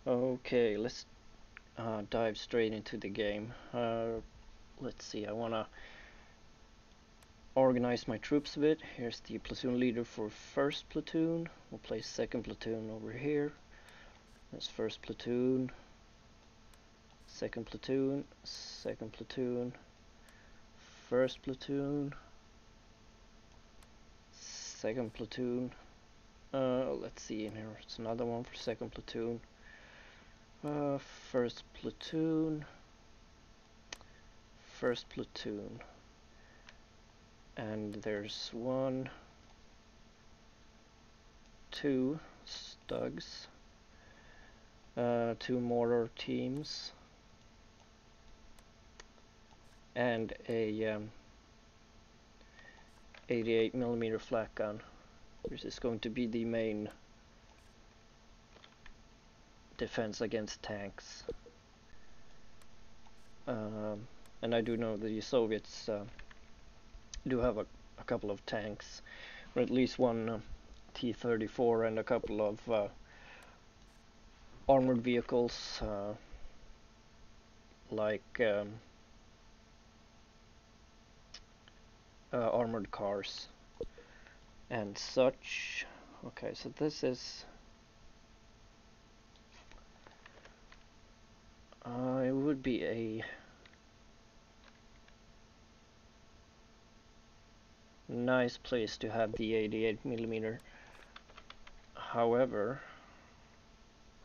Okay, let's dive straight into the game. Let's see, I want to organize my troops a bit. Here's the platoon leader for first platoon. We'll place second platoon over here. That's first platoon, second platoon, second platoon, first platoon, second platoon. Let's see, in here it's another one for second platoon. First platoon, first platoon, and there's 1, 2 stugs, 2 mortar teams, and a 88mm flak gun. This is going to be the main defense against tanks. And I do know the Soviets do have a couple of tanks, or at least one T-34 and a couple of armored vehicles like armored cars and such. Okay, so this is it would be a nice place to have the 88mm. However,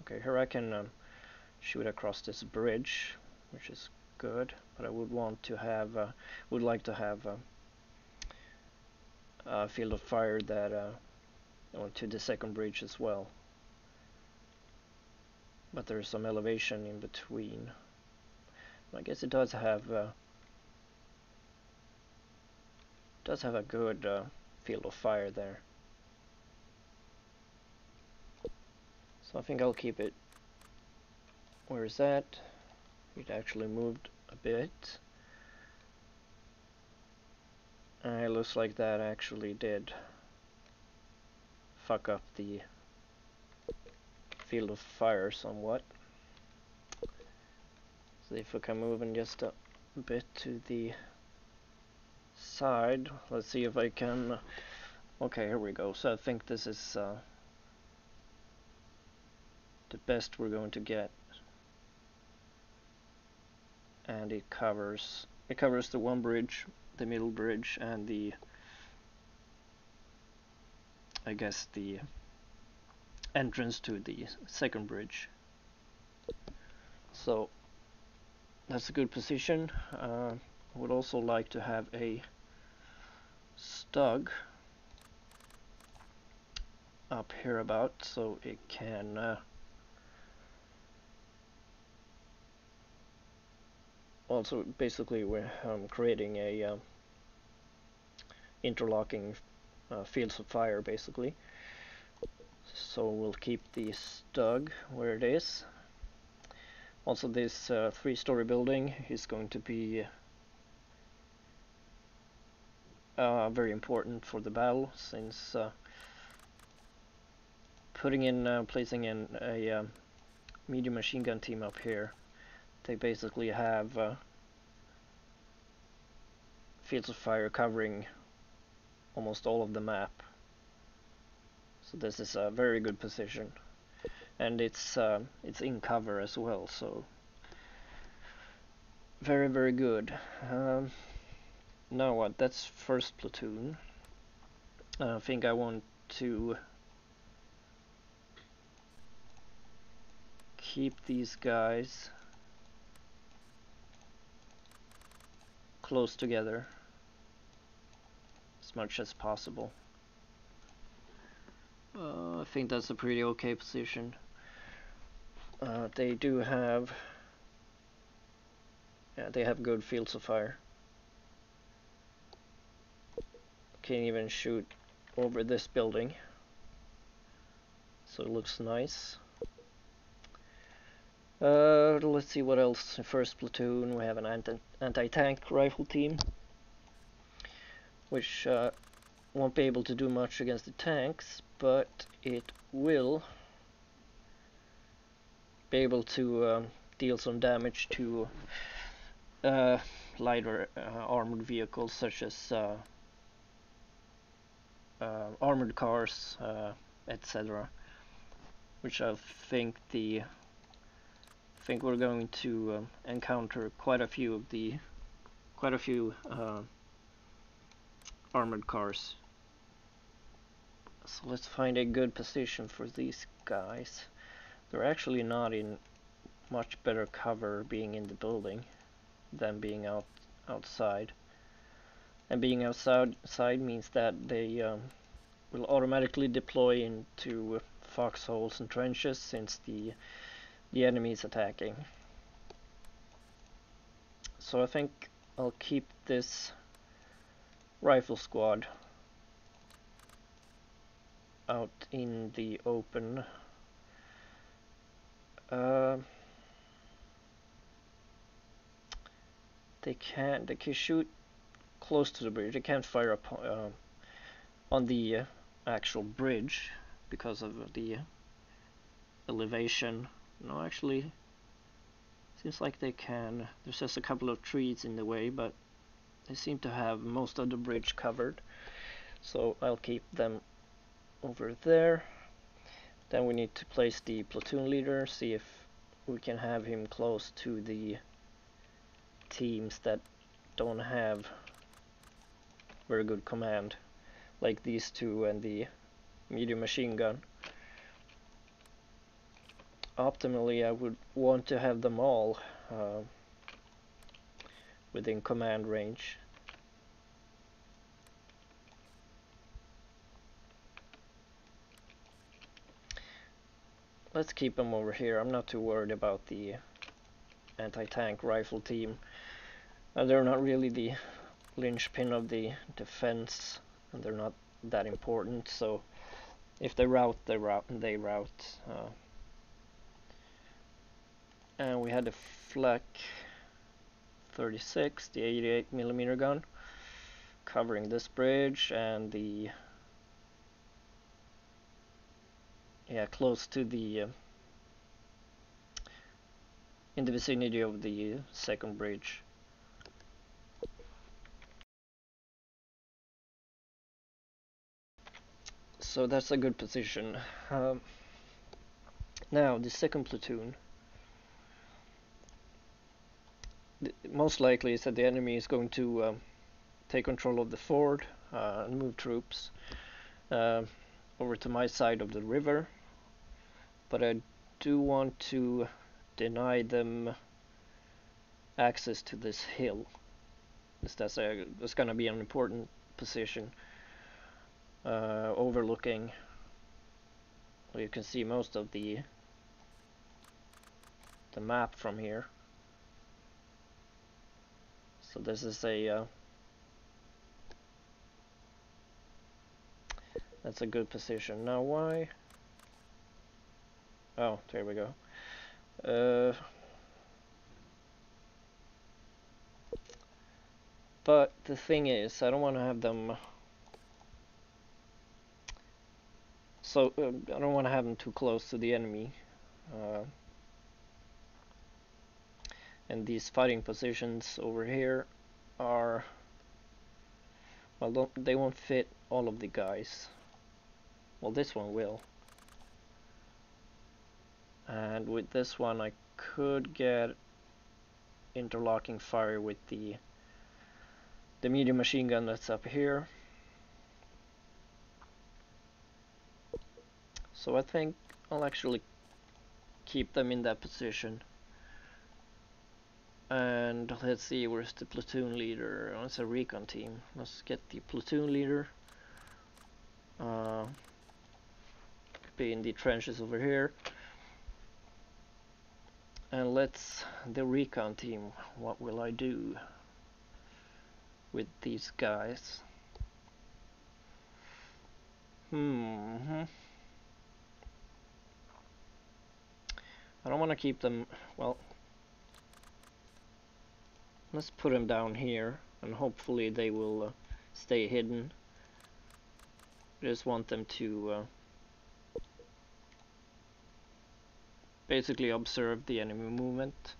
okay, here I can shoot across this bridge, which is good, but I would want to have would like to have a field of fire that onto the second bridge as well. But there's some elevation in between. I guess it does have a good field of fire there. So I think I'll keep it. Where is that? It actually moved a bit. It looks like that actually did fuck up the field of fire somewhat. So if we can move in just a bit to the side, let's see if I can. Okay, here we go. So I think this is the best we're going to get, and it covers the one bridge, the middle bridge, and the, I guess, the entrance to the second bridge. So that's a good position. I would also like to have a stug up here about, so it can also basically we're creating a interlocking fields of fire basically. So we'll keep the stug where it is. Also, this 3-story building is going to be very important for the battle, since placing in a medium machine gun team up here, they basically have fields of fire covering almost all of the map. So this is a very good position, and it's in cover as well, so very, very good. Now what? That's first platoon. I think I want to keep these guys close together as much as possible. I think that's a pretty okay position. They do have, they have good fields of fire. Can even shoot over this building, so it looks nice. Let's see what else. First platoon, we have an anti-tank rifle team, which won't be able to do much against the tanks, but it will be able to deal some damage to lighter armored vehicles such as armored cars, etc. Which I think we're going to encounter quite a few armored cars. So let's find a good position for these guys. They're actually not in much better cover being in the building than being outside. And being outside means that they will automatically deploy into foxholes and trenches since the enemy is attacking. So I think I'll keep this rifle squad out in the open. They can shoot close to the bridge. They can't fire up on the actual bridge because of the elevation. No, actually, seems like they can. There's just a couple of trees in the way, but they seem to have most of the bridge covered. So I'll keep them over there. Then we need to place the platoon leader, see if we can have him close to the teams that don't have very good command, like these two and the medium machine gun. Optimally, I would want to have them all within command range. Let's keep them over here. I'm not too worried about the anti-tank rifle team. They're not really the linchpin of the defense, and they're not that important, so if they rout, they rout. And we had the Flak 36, the 88mm gun, covering this bridge, and the close to the in the vicinity of the second bridge. So that's a good position. Now the second platoon. Most likely is that the enemy is going to take control of the ford and move troops over to my side of the river, but I do want to deny them access to this hill. That's going to be an important position, overlooking. Well, you can see most of the map from here. So this is that's a good position. Now why? Oh, there we go. But the thing is, I don't want to have them. I don't want to have them too close to the enemy. And these fighting positions over here are, well, they won't fit all of the guys. Well, this one will. And with this one I could get interlocking fire with the medium machine gun that's up here. So I think I'll actually keep them in that position. And let's see, where's the platoon leader? Oh, it's a recon team. Let's get the platoon leader. Be in the trenches over here. And the recon team, what will I do with these guys? I don't want to keep them, well, let's put them down here and hopefully they will stay hidden. I just want them to basically observe the enemy movement.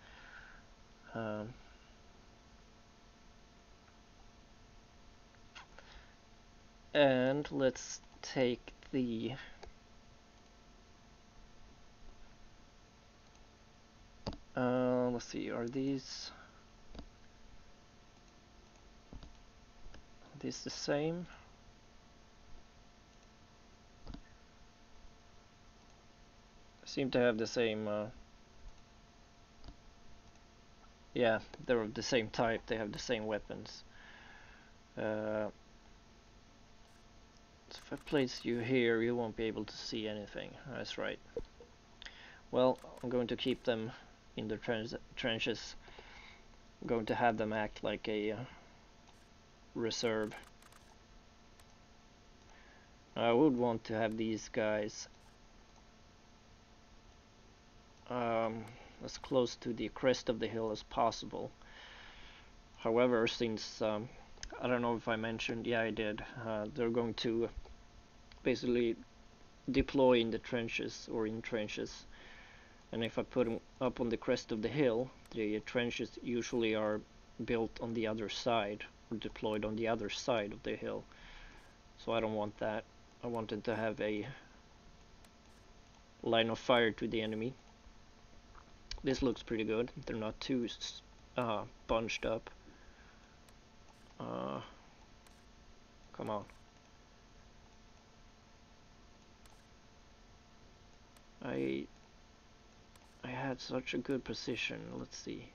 And let's take the let's see, are these the same? Seem to have the same yeah, they're of the same type, they have the same weapons. So if I place you here, you won't be able to see anything. That's right. Well, I'm going to keep them in the trenches. I'm going to have them act like a reserve. I would want to have these guys as close to the crest of the hill as possible. However, since I don't know if I mentioned, yeah I did, they're going to basically deploy in the trenches or in trenches, and if I put them up on the crest of the hill, the trenches usually are built on the other side or deployed on the other side of the hill, so I don't want that. I wanted to have a line of fire to the enemy. This looks pretty good. They're not too bunched up. Come on. I had such a good position. Let's see.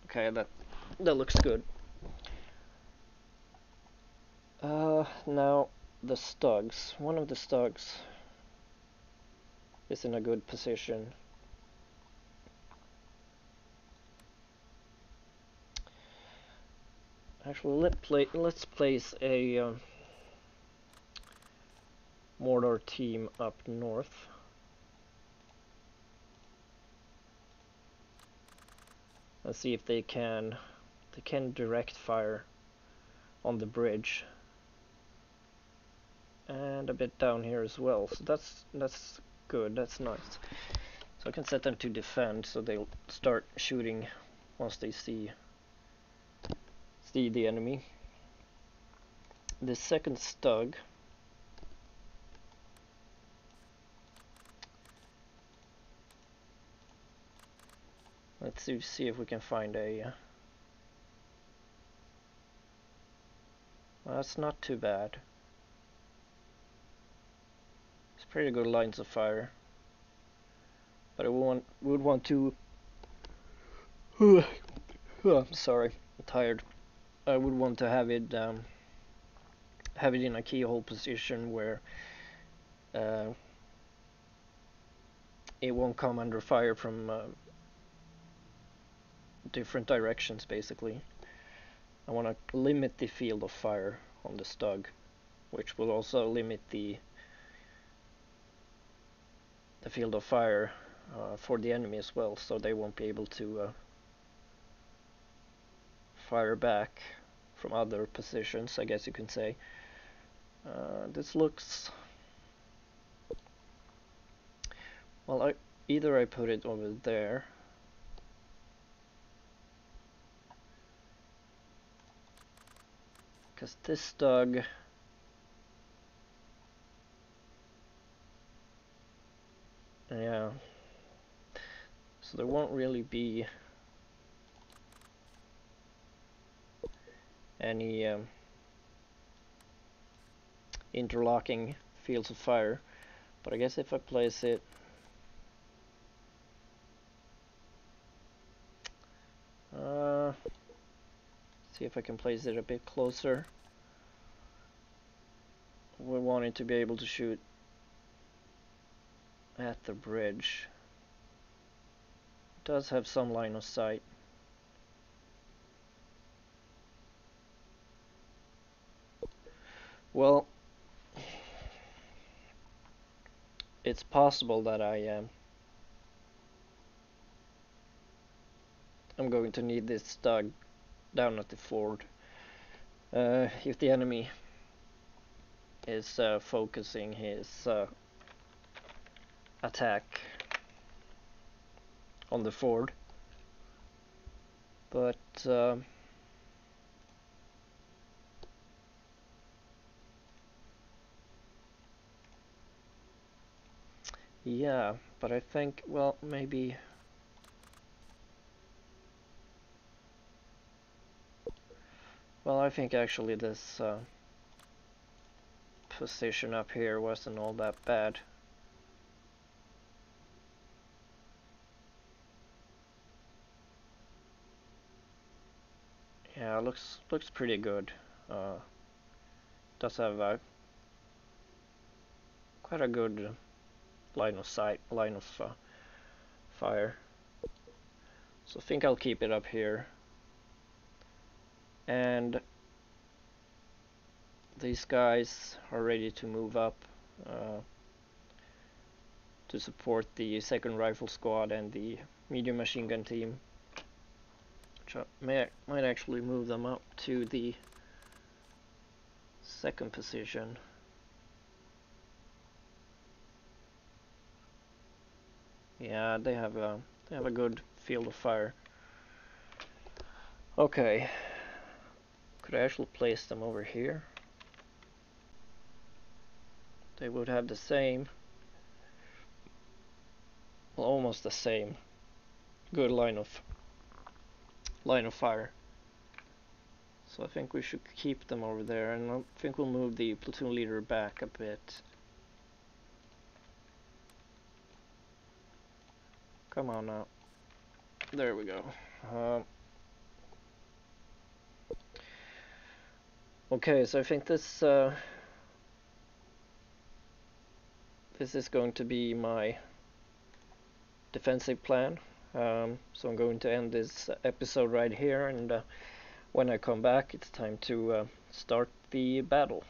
Okay, that looks good. Now the stugs. One of the stugs is in a good position. Actually, let's place a mortar team up north. Let's see if they can direct fire on the bridge, and a bit down here as well. So that's good. That's nice. So I can set them to defend, so they'll start shooting once they see the enemy. The second stug let's see if we can find a well, that's not too bad. It's pretty good lines of fire, but I would want to I'm sorry, I'm tired. I would want to have it in a keyhole position where it won't come under fire from different directions. Basically, I want to limit the field of fire on the stug, which will also limit the field of fire for the enemy as well, so they won't be able to fire back from other positions, I guess you can say. This looks well. Either I put it over there, because this stug yeah, so there won't really be any interlocking fields of fire, but I guess if I place it see if I can place it a bit closer. We want it to be able to shoot at the bridge. It does have some line of sight. Well, it's possible that I'm going to need this stug down at the ford. If the enemy is focusing his attack on the ford, but yeah, but I think, well, maybe. Well, I think actually this position up here wasn't all that bad. Yeah, looks pretty good. Does have quite a good line of sight, line of fire. So I think I'll keep it up here. And these guys are ready to move up to support the 2nd Rifle Squad and the medium machine gun team. Which might actually move them up to the 2nd position. Yeah, they have a good field of fire. Okay, could I actually place them over here? They would have the same, well, almost the same good line of fire. So I think we should keep them over there, and I think we'll move the platoon leader back a bit. Come on now. There we go. Okay, so I think this is going to be my defensive plan. So I'm going to end this episode right here, and when I come back, it's time to start the battle.